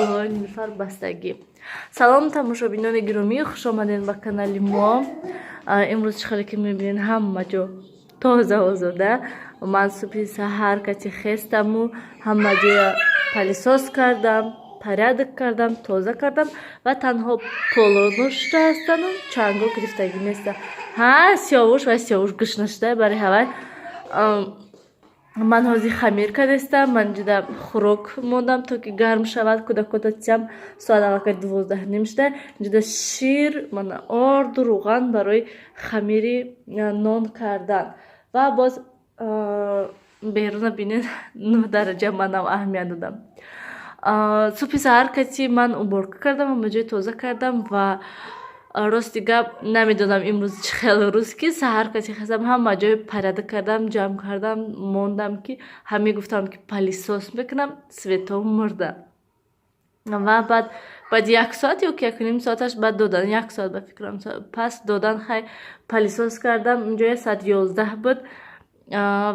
Вой, Нилуфар Бастагӣ. Салом тамошобинони гиромӣ, хуш омадед ба канали мо. Имрӯз чӣ хеле ки мебинед ҳама ҷо тоза озода. Ман субҳи саҳар кати хестаму ҳама ҷоя палисоз кардам, порядок кардам, тоза кардам ва танҳо поло ношта ҳастану чанго гирифтагӣ неста. Сиёвуш ва сиёвуш гӯш нашта бари ҳавай. Ман ҳозир хамир кардестам, ман ҷида хӯрок мондам, то ки гарм шавад. Кӯдакота тиям соат аллакай 12 ним шуда. Ҷида шир, мана орду руған барои хамири нон кардан. Ва боз беруна бинед 9 дараҷа манам аҳамият додам. Субҳи саҳар кати ман уборка кардам, ҳама ҷои тоза кардам ва рости гап намедонам имрӯз чӣ хел рӯз ки саҳар кати хестам ҳама ҷои порядок кардам, ҷамъ кардам, мондам ки ҳамин гуфтам ки палисоз мекунам, свето мурда. Ва баъди 1 соат ё ки 1.5 соаташ баъд додан 1 соат ба фикрам пас додан хай палисоз кардам. Инҷоя саат 11 буд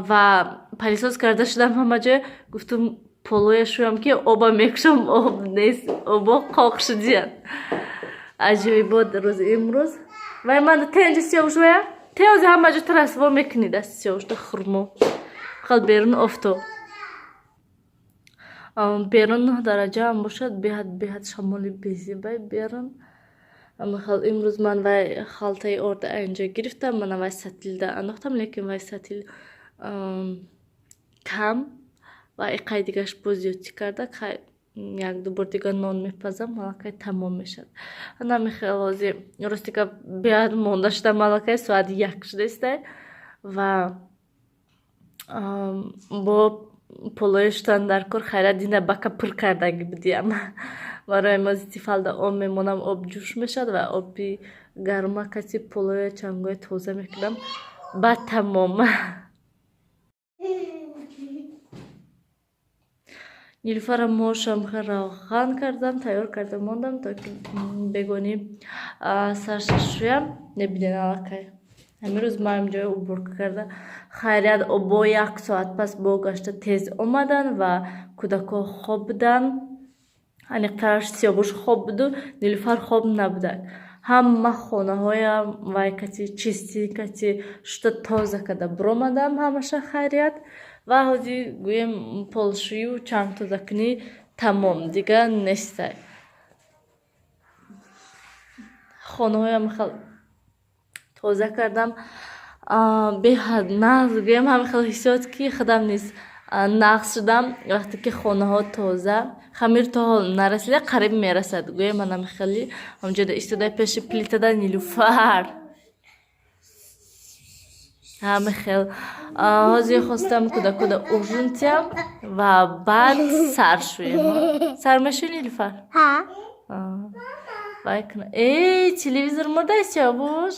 ва палисоз карда шудам ҳама ҷоя. Гуфтам полоя шӯям ки оба мекушам, об нест, обо қоқ шудиянд. Аҷоибот рӯзи имрӯз. Вай ман тенҷи сиёвуш вая теози ҳама ҷо расво мекунӣ даст сиёвушда хурмо. Хал берун офтоб. Берун 9 дараҷа ам бошад, беҳад шамоли безибай берун. Хал имрӯз ман вай халтаи орда инҷо гирифтам, мана вай сатилда андохтам, лекин вай сатил кам ва иқаи дигаш боз зиёдтӣ карда, хай 1-2 бор дига нон мепазам, малакай тамом мешад. Намехел ҳозир рости гап беҳад монда шудам, малакай соат 1 шудестай ва бо полои шудан дар кор хайрат дина бака пур кардагӣ будиям. Барои мози тифалда об мемонам, об ҷӯш мешад ва оби гарма кати полоя чангоя тоза мекунам ба тамом. Нилуфара мошам равған кардам, тайёр карда мондам, то ки бегони сарша шӯям небинен аллакай. Ҳамин рӯз маем ҷоя уборка карда. Хайрият обо 1 соат пас богашта тез омадан ва кӯдако хоб будан. Аниқтараш сиёвуш хоб буду, Нилуфар хоб набудак. Ҳама хонаҳоям вай кати чистӣ кати шуда тоза карда биромадам ҳамаша хайрият. Ва ҳозир гӯем полшӯю чанг тозакунӣ тамом, дига нестай. Хонаҳоям хел тоза кардам. Беҳад нағз гӯем ҳамин хел ҳиссиёт ки худам низ нағз шудам вақте ки хонаҳо тоза. Хамир то ҳол нарасида, қариб мерасад. Гӯем ман ҳамин хели ҳамҷода истодаи пеши плитада. Нилуфар ҳамин хел ҳозир хостам кӯдакода ужин тиям ва баъд сар шӯем. Сар мешӯи Нилуфар? Вай куна. Телевизор мурдаи сиёвуш?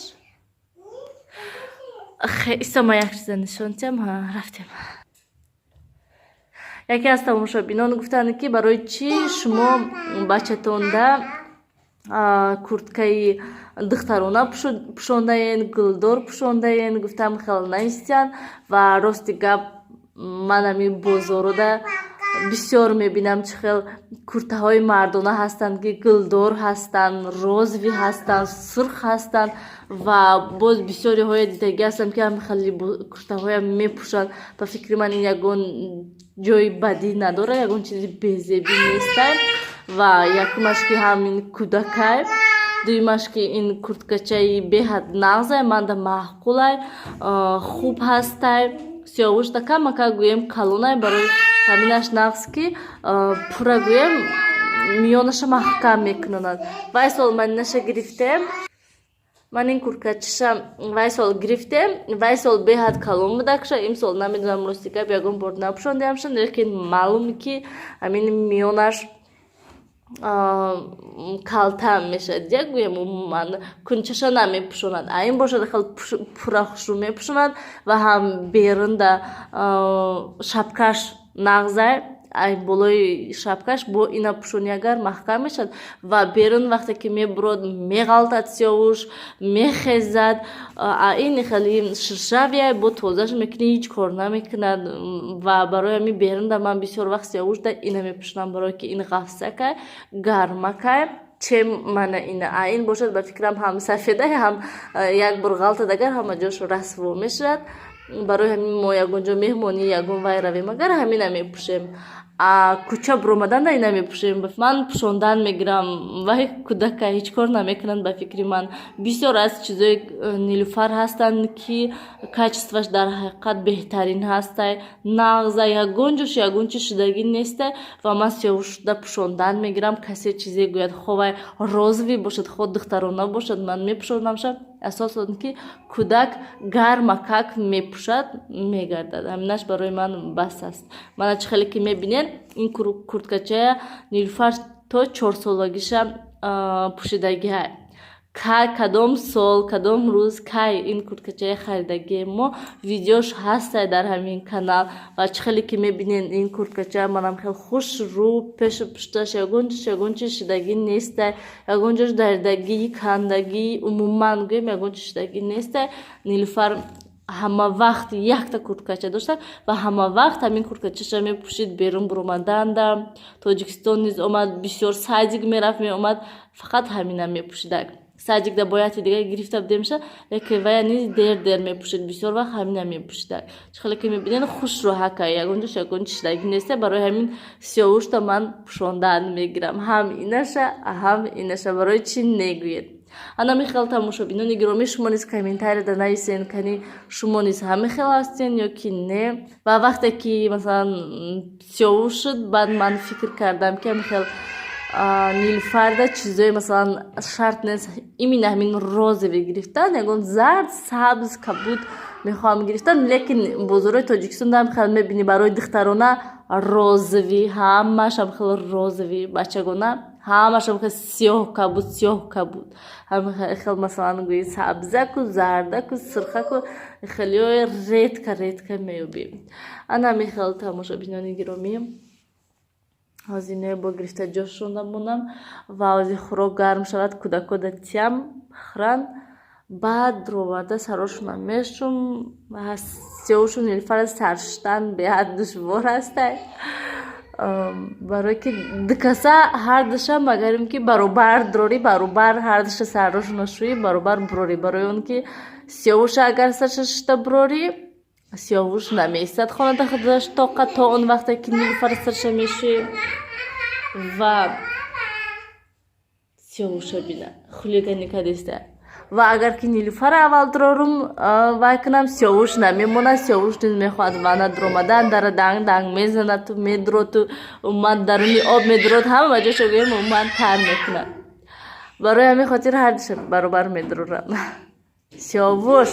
Исто ман як чиза нишон тиям. Рафтем. Яке аз тамошобинон гуфтанд ки барои чӣ шумо бачатонда курткаи духтарона пӯшондаен, гулдор пӯшондаен. Гуфтам хел наистиян ва рости гап ман ами бозорода бисёр мебинам чӣ хел куртаҳои мардона ҳастанд ки гулдор ҳастанд, розви ҳастанд, сурх ҳастанд ва боз бисёри ҳоя дидагӣ ҳастанд ки ҳамин хели куртаҳоям мепӯшанд. Ба фикри ман ин ягон ҷои бадӣ надорад, ягон чизи безебӣ нестай. Ва якумаш ки ҳамин кӯдакай, дуюмаш ки ин курткачаи беҳад нағзай, манда маъқулай, хуб ҳастай. Сиёвушда камака гӯем калонай, барои ҳаминаш нағз ки пурра гӯем миёнаша маҳкам мекунонад. Вай сол ман инаша гирифтем. Ман ин курткачаша вай сол гирифтем. Вай сол беҳад калон будакша. Имсол намедонам рости гап ягон бор напӯшондиамша, лекин маълум ки ҳамин миёнаш калтам мешавад. Як гӯем умуман кунчаша намепӯшонад. Ин бошад хел пурра хушрӯ мепӯшонад ва ҳам берунда шапкаш нағзай. ай болои шапкаш бо ина пӯшонӣ агар маҳкам мешавад ва берун вақте ки мебурад меғалтад сиёвуш мехезад ин хеле ширшавия бо тозаш мекунӣ ҳеҷ кор намекунад ва барои ҳамин берунда ман бисёр вақт сиёвушда ина мепӯшонам барое ки ин ғафсакай гармакай чем мана ина ин бошад ба фикрам ҳам сафеда ҳам як бор ғалтад агар ҳама ҷош расво мешавад барои ҳамин мо ягонҷо меҳмонӣ ягон вай равем агар ҳамина мепӯшем кӯча буромаданда ина мепӯшем ман пӯшондан мегирам вай кӯдака ҳеҷ кор намекунанд ба фикри ман бисёр аз чизои нилӯфар ҳастанд ки качестваш дар ҳақиқат беҳтарин ҳастай нағза ягон ҷош ягон чиз шудагӣ нестай ва ман сиёвушда пӯшондан мегирам касе чизе гӯяд хо вай розви бошад хо духтарона бошад ман мепӯшонамша асос он ки кӯдак гарма как мепӯшад мегардад ҳаминаш барои ман бас аст мана чӣ хеле ки мебинед ин курткачая нилӯфар то 4 солагиша пӯшидагиҳай кай кадом сол кадом рӯз кай ин курткачая харидагие мо видеош ҳастай дар ҳамин канал ва чӣ хеле ки мебинед ин курткачая манам хел хуш рӯ пешу пушташ ягон чиз шидагӣ нестай ягон ҷош даридагӣ кандагӣ умуман гӯем ягон чиз шидагӣ нестай нилӯфар ҳама вақт якта курткача дошта ва ҳама вақт ҳамин курткачаша мепӯшид берун буромаданда тоҷикистон низ омад бисёр садик мерафт меомад фақат ҳамина мепӯшидаг садикда бояти дига гирифта будемша лекин вая низ дер мепӯшид бисёр вақт ҳамина мепӯшидаг чӣ хеле ки мебинед хушрӯҳака ягон ҷош ягон чиз шидагӣ неста барои ҳамин сиёвушта ман пӯшондан мегирам ҳам инаша барои чӣ негӯед ана михел тамошобинони гиромӣ шумо низ комментарияда нависен кани шумо низ ҳама хел ҳастен ё ки не ва вақте ки масалан сиёвуш шуд баъд ман фикр кардам ки ҳамихел нилӯфарда чизои масалан шарт нест именно ҳамин розове гирифтан ягон зард сабз кабуд мехоҳам гирифтан лекин бозорои тоҷикистонда ҳамихел мебинӣ барои духтарона розови ҳамаш ҳамихел розови бачагона ҳамашам хел сиёҳ кабуд ҳамихел масалан гӯи сабзаку зардаку сирхаку хелиёи редка меёбем ана ҳамихел тамошобинони гиромӣ ҳозир бо гирифта ҷошонда монам ва ҳозир хӯрок гарм шавад кӯдако да тям хӯранд баъд роварда сарошона мешум сиёвушу нилӯфар саршитан беҳад душвор ҳастай барое ки дикаса ҳардуша магарим ки баробар дорӣ баробар ҳардуша сарошона шӯӣ баробар бурорӣ барои он ки сиёвуша агар сарша шита бурорӣ сиёвуш намеистад хонада худаш тоқат то он вақте ки нилӯфар сарша мешӯӣ ва сиёвуша бина хулигани кадеста ва агар ки нилӯфар аввал дурорум вай кунам сиёвуш намемонад сиёвуш низ мехоҳад вана дуромадан дара данг мезанад медуроту уман даруни об медурод ҳама ба ҷошо гӯем уман тар мекунад барои ҳамин хотир ҳардуша баробар медурорам сиёвуш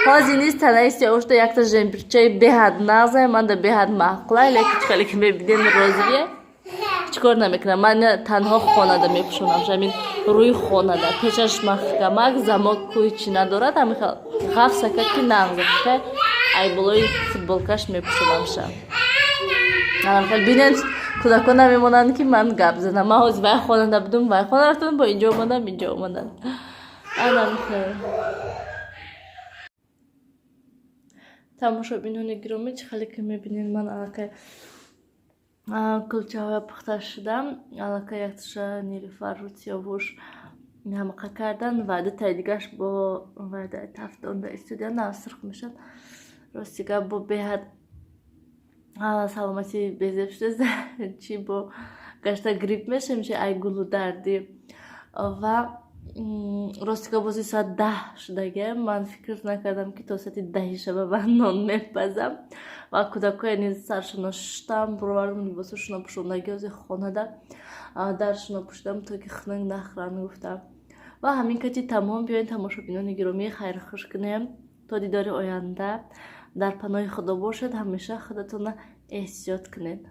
ҳозир низ танаи сиёвушда якта жемпирчаи беҳад нағзай манда беҳад маъқулай лекин чӣ хеле ки мебинед розивия ҳеҷ кор намекунам ман танҳо хонада мепӯшонам ҳамин рӯи хонада пешаш маҳкамак замоку ҳичи надорад ҳамин ғафсака ки нағзака ай болои футболкаш мепӯшонамша бинед кӯдако намемонанд ки ман гап задам ман ҳозир вай хонада будум вай хона рафтам бо инҷо омадам тамошобинони гиромӣ чӣ хеле ки мебинед ман аллакай кулчаҳоя пухта шудам аллакай якташа нилӯфару сиёвуш ҳамақа кардан ва дутаи дигаш бо вайдаи тафтонда истудия навсирх мешад ростига бо беҳад саломати безеб шуда чи бо гашта грипп мешем чи ай гулу дарди ва ростига бози соат 10 шудагия ман фикр накардам ки то соати 10 шаба ман нон мепазам ва кӯдакоя низ саршона шуштам буровардам либосашона пӯшондаги ҳозир хонада даршона пӯшидам то ки хунук нахӯранд гуфтам ва ҳамин кати тамом биёед тамошобинони гиромӣ хайрхуш кунем то дидори оянда дар паноҳи худо бошед ҳамеша худатона эҳтиёт кунед.